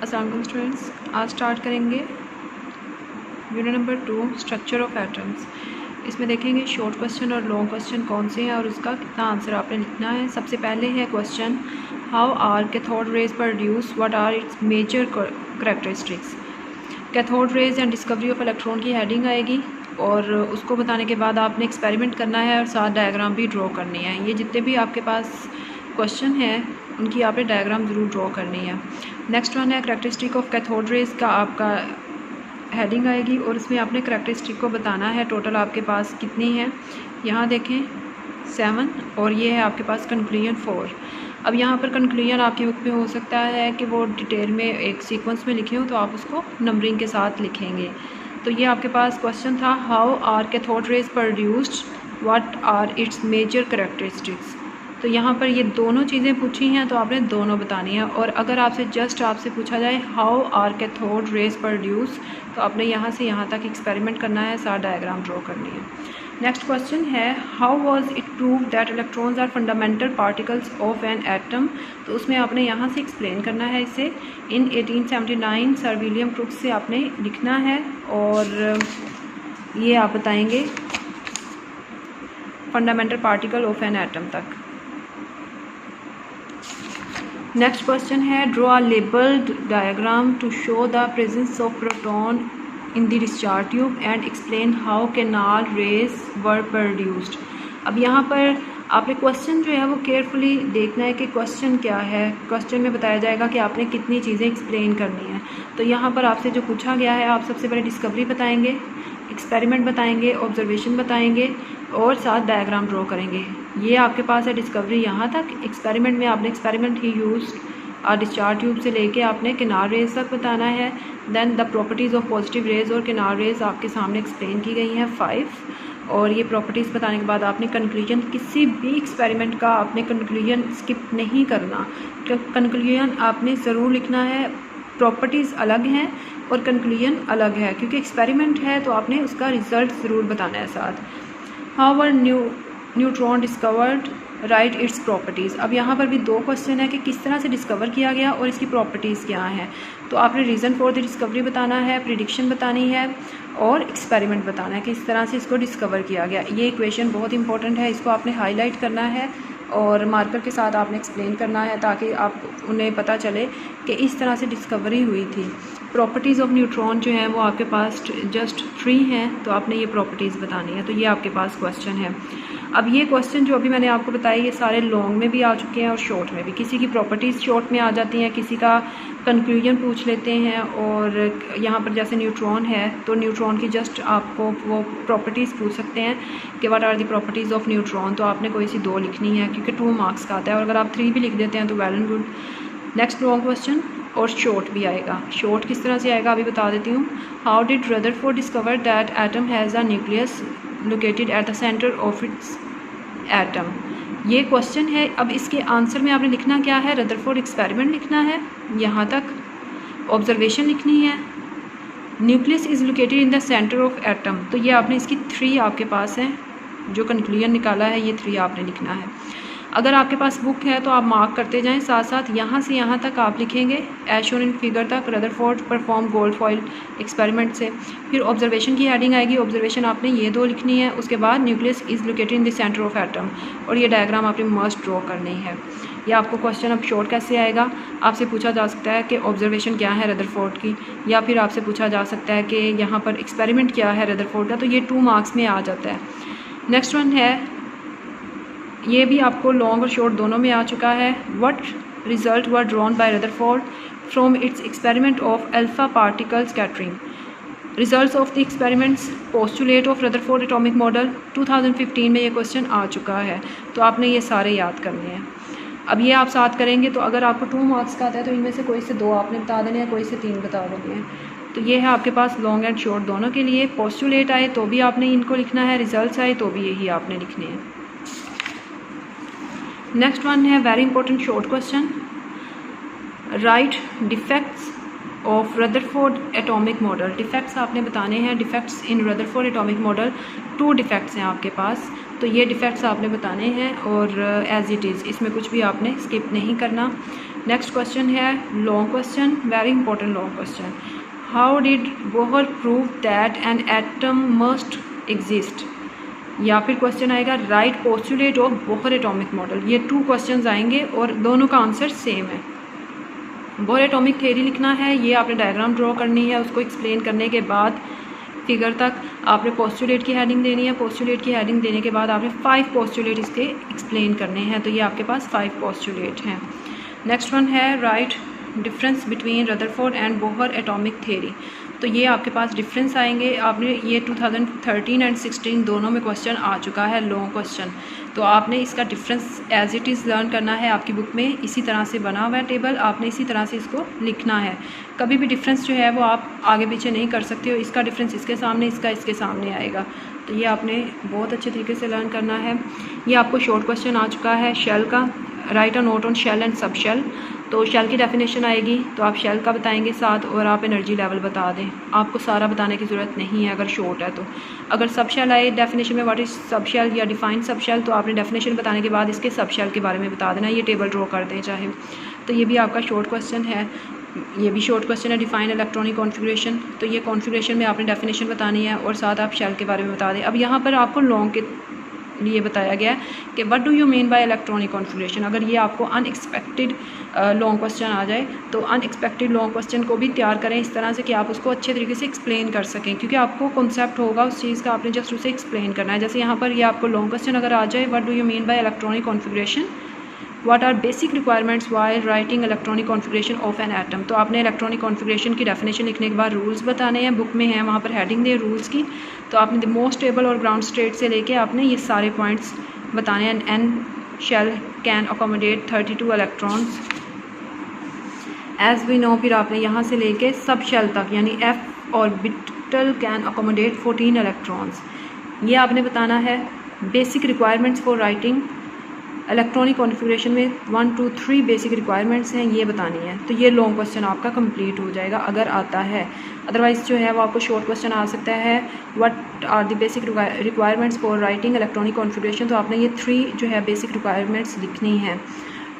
अस्सलाम वालेकुम स्टूडेंट्स, आज स्टार्ट करेंगे unit number 2 structure of atoms. इसमें देखेंगे शॉर्ट क्वेश्चन और लॉन्ग क्वेश्चन कौन से हैं और उसका कितना आंसर आपने लिखना है। सबसे पहले है question, how are cathode rays produce, what are its major characteristics. Cathode rays and discovery of electron की हेडिंग आएगी और उसको बताने के बाद आपने एक्सपेरिमेंट करना है और साथ डायग्राम भी ड्रॉ करनी है। ये जितने भी आपके पास क्वेश्चन है उनकी आपने डायग्राम ज़रूर ड्रॉ करनी है। नेक्स्ट वन है करैक्टरिस्टिक ऑफ कैथोड रेज का आपका हेडिंग आएगी और इसमें आपने करैक्टरिस्टिक को बताना है। टोटल आपके पास कितनी है, यहाँ देखें 7 और ये है आपके पास कंक्लूजन 4। अब यहाँ पर कंक्लूजन आपकी बुक में हो सकता है कि वो डिटेल में एक सीक्वेंस में लिखे हो, तो आप उसको नंबरिंग के साथ लिखेंगे। तो ये आपके पास क्वेश्चन था, how are cathode rays produced, what are its major characteristics. तो यहाँ पर ये दोनों चीज़ें पूछी हैं तो आपने दोनों बतानी है। और अगर आपसे पूछा जाए how are cathode rays produce, तो आपने यहाँ से यहाँ तक एक्सपेरिमेंट करना है, साथ डायग्राम ड्रॉ करनी है। नेक्स्ट क्वेश्चन है, how was it prove that electrons are fundamental particles of an atom. तो उसमें आपने यहाँ से एक्सप्लेन करना है इसे। इन 1879 सर विलियम क्रूक्स से आपने लिखना है और ये आप बताएंगे fundamental particle of an atom तक। नेक्स्ट क्वेश्चन है, draw a labelled diagram to show the presence of proton in the discharge tube and explain how canal rays were produced. अब यहाँ पर आपने क्वेश्चन जो है वो केयरफुली देखना है कि क्वेश्चन क्या है। क्वेश्चन में बताया जाएगा कि आपने कितनी चीज़ें एक्सप्लेन करनी है। तो यहाँ पर आपसे जो पूछा गया है, आप सबसे पहले डिस्कवरी बताएंगे, एक्सपेरिमेंट बताएंगे, ऑब्जर्वेशन बताएंगे और साथ डायग्राम ड्रॉ करेंगे। ये आपके पास है डिस्कवरी यहाँ तक। एक्सपेरिमेंट में आपने एक्सपेरिमेंट ही यूज डिस्चार्ज ट्यूब से लेके आपने कैनाल रेज तक बताना है। Then the properties of positive rays और कैनाल रेज आपके सामने एक्सप्लेन की गई हैं 5। और ये प्रॉपर्टीज़ बताने के बाद आपने कंक्लूजन, किसी भी एक्सपेरिमेंट का आपने कंक्लूजन स्किप नहीं करना। कंक्लूजन आपने ज़रूर लिखना है। प्रॉपर्टीज़ अलग हैं और कंक्लूजन अलग है, क्योंकि एक्सपेरिमेंट है तो आपने उसका रिज़ल्ट ज़रूर बताना है साथ। How are neutron discovered, write its properties. अब यहाँ पर भी 2 क्वेश्चन है कि किस तरह से डिस्कवर किया गया और इसकी प्रॉपर्टीज़ क्या हैं। तो आपने रीज़न फॉर द डिस्कवरी बताना है, प्रिडिक्शन बतानी है और एक्सपेरिमेंट बताना है कि इस तरह से इसको डिस्कवर किया गया। ये इक्वेशन बहुत इंपॉर्टेंट है, इसको आपने हाईलाइट करना है और मार्कर के साथ आपने एक्सप्लेन करना है ताकि आप उन्हें पता चले कि इस तरह से डिस्कवरी हुई थी। प्रॉपर्टीज़ ऑफ न्यूट्रॉन जो हैं वो आपके पास जस्ट 3 हैं, तो आपने ये प्रॉपर्टीज़ बतानी है। तो ये आपके पास क्वेश्चन है। अब ये क्वेश्चन जो अभी मैंने आपको बताया, ये सारे लॉन्ग में भी आ चुके हैं और शॉर्ट में भी। किसी की प्रॉपर्टीज़ शॉर्ट में आ जाती हैं, किसी का कंक्लूजन पूछ लेते हैं। और यहाँ पर जैसे न्यूट्रॉन है तो न्यूट्रॉन की जस्ट आपको वो प्रॉपर्टीज़ पूछ सकते हैं कि what are the properties of neutron. तो आपने कोई सी 2 लिखनी है, क्योंकि 2 मार्क्स का आता है। और अगर आप 3 भी लिख देते हैं तो well and good. Next long question और शॉर्ट भी आएगा। शॉर्ट किस तरह से आएगा अभी बता देती हूँ। How did Rutherford discover that atom has a nucleus located at the centre of its atom. ये क्वेश्चन है। अब इसके आंसर में आपने लिखना क्या है, रदरफोर्ड एक्सपेरिमेंट लिखना है, यहाँ तक ऑब्जर्वेशन लिखनी है, nucleus is located in the centre of atom. तो ये आपने इसकी 3 आपके पास हैं, जो कंक्लूजन निकाला है ये 3 आपने लिखना है। अगर आपके पास बुक है तो आप मार्क करते जाएं, साथ साथ यहाँ से यहाँ तक आप लिखेंगे एज शोन इन फिगर तक, Rutherford perform gold foil experiment से। फिर ऑब्जर्वेशन की हेडिंग आएगी, ऑब्जर्वेशन आपने ये 2 लिखनी है। उसके बाद nucleus is located in the centre of atom और ये डायग्राम आपने मस्ट ड्रॉ करनी है। या आपको क्वेश्चन अब शॉर्ट कैसे आएगा, आपसे पूछा जा सकता है कि ऑब्जर्वेशन क्या है रदरफोर्ड की, या फिर आपसे पूछा जा सकता है कि यहाँ पर एक्सपेरिमेंट क्या है रदरफोर्ड का। तो ये 2 मार्क्स में आ जाता है। नेक्स्ट वन है, ये भी आपको लॉन्ग और शॉर्ट दोनों में आ चुका है। What result were drawn by Rutherford from its experiment of alpha particle scattering. Results of the experiments, postulate of Rutherford atomic model. 2015 में ये क्वेश्चन आ चुका है, तो आपने ये सारे याद करने हैं। अब ये आप साथ करेंगे तो अगर आपको 2 मार्क्स का आता है तो इनमें से कोई से 2 आपने बता देने हैं, कोई से 3 बता देने हैं। तो ये है आपके पास लॉन्ग एंड शॉर्ट दोनों के लिए। पोस्टुलेट आए तो भी आपने इनको लिखना है, रिजल्ट्स आए तो भी यही आपने लिखने हैं। नेक्स्ट वन है very important short question, right defects of Rutherford atomic model. Defects आपने बताने हैं, defects in Rutherford atomic model. 2 defects हैं आपके पास, तो ये डिफेक्ट्स आपने बताने हैं और एज इट इज़, इसमें कुछ भी आपने स्किप नहीं करना। नेक्स्ट क्वेश्चन है long question, very important long question. How did Bohr prove that an atom must exist? या फिर क्वेश्चन आएगा right postulate of Bohr atomic model. ये 2 क्वेश्चंस आएंगे और दोनों का आंसर सेम है। बोहर एटॉमिक थ्योरी लिखना है, ये आपने डायग्राम ड्रॉ करनी है, उसको एक्सप्लेन करने के बाद फिगर तक आपने पोस्टुलेट की हेडिंग देनी है। पोस्टुलेट की हेडिंग देने के बाद आपने 5 पोस्टुलेट इसके एक्सप्लेन करने हैं। तो ये आपके पास 5 पोस्टुलेट हैं। नेक्स्ट वन है right difference between Rutherford and Bohr atomic theory. तो ये आपके पास डिफरेंस आएंगे। आपने ये 2013 एंड 16 दोनों में क्वेश्चन आ चुका है, लॉन्ग क्वेश्चन। तो आपने इसका difference as it is learn करना है। आपकी बुक में इसी तरह से बना हुआ है टेबल, आपने इसी तरह से इसको लिखना है। कभी भी डिफरेंस जो है वो आप आगे पीछे नहीं कर सकते हो। इसका डिफरेंस इसके सामने, इसका इसके सामने आएगा। तो ये आपने बहुत अच्छे तरीके से लर्न करना है। ये आपको शॉर्ट क्वेश्चन आ चुका है शेल का, write a note on shell and sub shell. तो शेल की डेफिनेशन आएगी तो आप शेल का बताएंगे साथ, और आप एनर्जी लेवल बता दें। आपको सारा बताने की ज़रूरत नहीं है अगर शॉर्ट है तो। अगर सब शेल आए डेफिनेशन में व्हाट इज़ सब शेल या डिफाइन सब शेल, तो आपने डेफिनेशन बताने के बाद इसके सब शेल के बारे में बता देना। ये टेबल ड्रॉ कर दें चाहे। तो ये भी आपका शॉर्ट क्वेश्चन है। ये भी शॉर्ट क्वेश्चन है, डिफाइन इलेक्ट्रॉनिक कॉन्फ़िगरेशन। तो ये कॉन्फ़िगरेशन में आपने डेफिनेशन बतानी है और साथ आप शेल के बारे में बता दें। अब यहाँ पर आपको लॉन्ग के लिए बताया गया है कि what do you mean by electronic configuration. अगर ये आपको अनएक्सपेक्टेड लॉन्ग क्वेश्चन आ जाए तो अनएक्सपेक्टेड लॉन्ग क्वेश्चन को भी तैयार करें इस तरह से कि आप उसको अच्छे तरीके से एक्सप्लेन कर सकें, क्योंकि आपको कॉन्सेप्ट होगा उस चीज़ का, आपने जस्ट उसे एक्सप्लेन करना है। जैसे यहाँ पर ये आपको लॉन्ग क्वेश्चन अगर आ जाए, what do you mean by electronic configuration, what are basic requirements while writing electronic configuration of an atom. तो आपने इलेक्ट्रॉनिक कॉन्फ़िगरेशन की डेफिनेशन लिखने के बाद रूल्स बताने हैं, बुक में है वहाँ पर हेडिंग दे रूल्स की। तो आपने द मोस्ट स्टेबल और ग्राउंड स्टेट से लेके आपने ये सारे पॉइंट्स बताने हैं। N shell can accommodate 32 electrons as we know. फिर आपने यहाँ से लेके सब शेल तक यानी F orbital can accommodate 14 electrons. ये आपने बताना है। Basic requirements for writing electronic configuration में 1 2 3 बेसिक रिक्वायरमेंट्स हैं, ये बतानी है। तो ये लॉन्ग क्वेश्चन आपका कंप्लीट हो जाएगा अगर आता है। अदरवाइज़ जो है वो आपको शॉर्ट क्वेश्चन आ सकता है, what are the basic requirements for writing electronic configuration. तो आपने ये 3 जो है बेसिक रिक्वायरमेंट्स लिखनी है।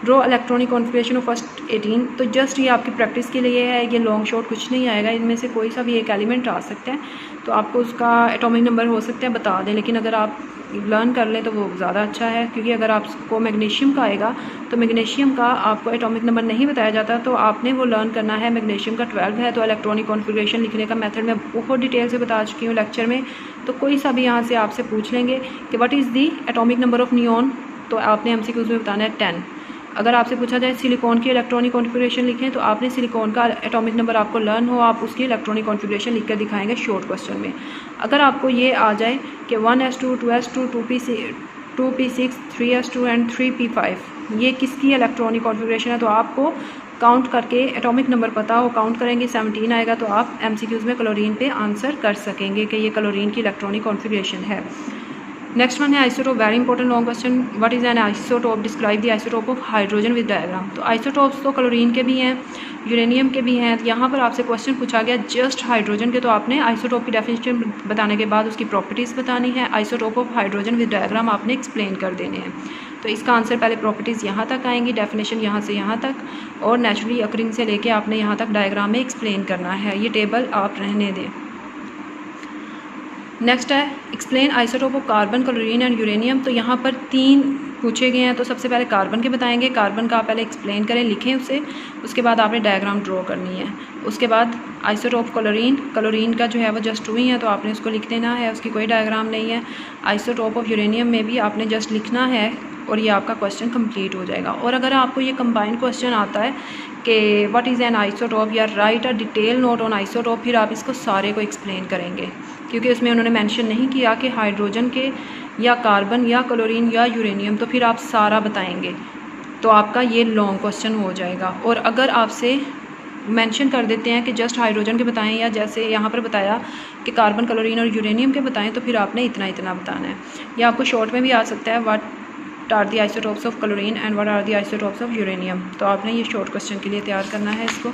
Draw electronic configuration of first 18। तो जस्ट ये आपकी प्रैक्टिस के लिए है, ये लॉन्ग शॉर्ट कुछ नहीं आएगा। इनमें से कोई सा भी एक एलिमेंट आ सकता है, तो आपको उसका एटॉमिक नंबर हो सकता है बता दें, लेकिन अगर आप लर्न कर लें तो वो ज़्यादा अच्छा है। क्योंकि अगर आपको मैग्नीशियम का आएगा तो मैग्नीशियम का आपको एटॉमिक नंबर नहीं बताया जाता, तो आपने वो लर्न करना है। मैग्नीशियम का 12 है। तो इलेक्ट्रॉनिक कॉन्फ़िगरेशन लिखने का मेथड मैं बहुत डिटेल से बता चुकी हूँ लेक्चर में। तो कोई सा भी यहाँ से आपसे पूछ लेंगे कि what is the atomic number of neon, तो आपने MCQs में बताना है 10। अगर आपसे पूछा जाए सिलिकॉन की इलेक्ट्रॉनिक कॉन्फ़िगरेशन लिखें, तो आपने सिलिकॉन का एटॉमिक नंबर आपको लर्न हो, आप उसकी इलेक्ट्रॉनिक कॉन्फ़िगरेशन लिख कर दिखाएंगे शॉर्ट क्वेश्चन में। अगर आपको ये आ जाए कि 1s2 2s2 2p6 3s2 and 3p5 ये किसकी इलेक्ट्रॉनिक कॉन्फ़िगरेशन है, तो आपको काउंट करके एटॉमिक नंबर पता हो, काउंट करेंगे 17 आएगा, तो आप MCQs में क्लोरीन पे आंसर कर सकेंगे कि ये क्लोरीन की इलेक्ट्रॉनिक कॉन्फ़िगरेशन है। नेक्स्ट वन है isotope, very important long question. What is an isotope, describe the isotope of hydrogen with diagram. तो आइसोटोप्स तो क्लोरीन के भी हैं, यूरेनियम के भी हैं। यहाँ पर आपसे क्वेश्चन पूछा गया जस्ट हाइड्रोजन के, तो आपने आइसोटोप की डेफिनेशन बताने के बाद उसकी प्रॉपर्टीज़ बतानी है। Isotope of hydrogen with diagram आपने एक्सप्लेन कर देने हैं। तो इसका आंसर पहले प्रॉपर्टीज़ यहाँ तक आएंगी, डेफिनेशन यहाँ से यहाँ तक, और नेचुरली अकरिंग से लेके आपने यहाँ तक डायग्राम में एक्सप्लेन करना है। ये टेबल आप रहने दें। नेक्स्ट है explain isotope of carbon, chlorine and uranium. तो यहाँ पर 3 पूछे गए हैं। तो सबसे पहले कार्बन के बताएंगे। कार्बन का आप पहले एक्सप्लेन करें, लिखें उसे, उसके बाद आपने डायग्राम ड्रॉ करनी है। उसके बाद आइसोटोप क्लोरीन, क्लोरीन का जो है वो जस्ट 2 ही है, तो आपने उसको लिख देना है, उसकी कोई डायग्राम नहीं है। आइसोटोप ऑफ यूरेनियम में भी आपने जस्ट लिखना है और ये आपका क्वेश्चन कंप्लीट हो जाएगा। और अगर आपको ये कंबाइंड क्वेश्चन आता है कि व्हाट इज़ एन आइसोटोप या right a detail note on isotope, फिर आप इसको सारे को एक्सप्लेन करेंगे, क्योंकि उसमें उन्होंने मेंशन नहीं किया कि हाइड्रोजन के या कार्बन या क्लोरीन या यूरेनियम, तो फिर आप सारा बताएंगे, तो आपका ये लॉन्ग क्वेश्चन हो जाएगा। और अगर आपसे मेंशन कर देते हैं कि जस्ट हाइड्रोजन के बताएं, या जैसे यहाँ पर बताया कि कार्बन, क्लोरीन और यूरेनियम के बताएं, तो फिर आपने इतना इतना बताना है। या आपको शॉर्ट में भी आ सकता है what are the isotopes of chlorine and what are the isotopes of uranium. तो आपने ये शॉर्ट क्वेश्चन के लिए तैयार करना है इसको।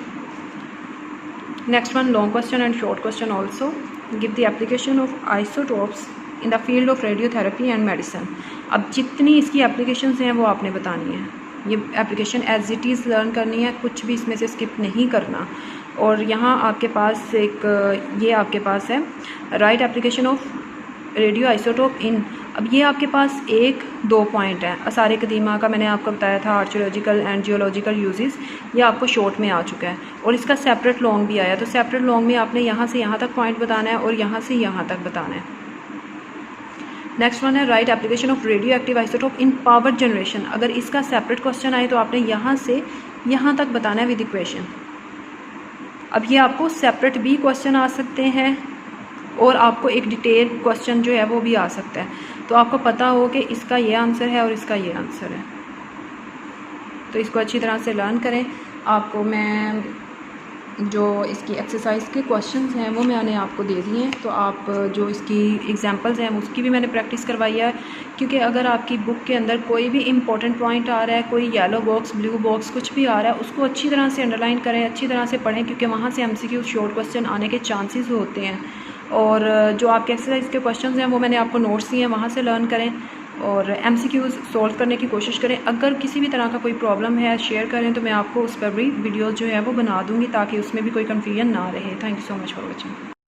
Next one long question and short question also. Give the application of isotopes in the field of radiotherapy and medicine. अब जितनी इसकी एप्लीकेशंस हैं वो आपने बतानी है। ये application as it is learn करनी है, कुछ भी इसमें से स्किप नहीं करना। और यहाँ आपके पास ये आपके पास है right application of radio isotope in. अब ये आपके पास 1-2 पॉइंट है। आसार कदीमा का मैंने आपको बताया था आर्कियोलॉजिकल एंड जियोलॉजिकल यूजेस, ये आपको शॉर्ट में आ चुका है और इसका सेपरेट लॉन्ग भी आया। तो सेपरेट लॉन्ग में आपने यहाँ से यहाँ तक पॉइंट बताना है और यहाँ से यहाँ तक बताना है। नेक्स्ट वन है right application of radio active isotope in power generation. अगर इसका सेपरेट क्वेश्चन आए तो आपने यहाँ से यहाँ तक बताना है विद इक्वेशन। अब ये आपको सेपरेट भी क्वेश्चन आ सकते हैं और आपको एक डिटेल क्वेश्चन जो है वो भी आ सकता है, तो आपको पता हो कि इसका ये आंसर है और इसका ये आंसर है। तो इसको अच्छी तरह से लर्न करें। आपको मैं जो इसकी एक्सरसाइज के क्वेश्चंस हैं वो मैंने आपको दे दिए हैं, तो आप जो इसकी एग्जांपल्स हैं उसकी भी मैंने प्रैक्टिस करवाई है। क्योंकि अगर आपकी बुक के अंदर कोई भी इंपॉर्टेंट पॉइंट आ रहा है, कोई येलो बॉक्स ब्लू बॉक्स कुछ भी आ रहा है, उसको अच्छी तरह से अंडरलाइन करें, अच्छी तरह से पढ़ें, क्योंकि वहाँ से MCQ शॉर्ट क्वेश्चन आने के चांसेस होते हैं। और जो आपके एक्सरसाइज के क्वेश्चंस हैं वो मैंने आपको नोट्स दिए हैं, वहाँ से लर्न करें और MCQs सॉल्व करने की कोशिश करें। अगर किसी भी तरह का कोई प्रॉब्लम है शेयर करें तो मैं आपको उस पर भी वीडियोज़ जो है वो बना दूँगी, ताकि उसमें भी कोई कन्फ्यूजन ना रहे। Thank you so much for watching.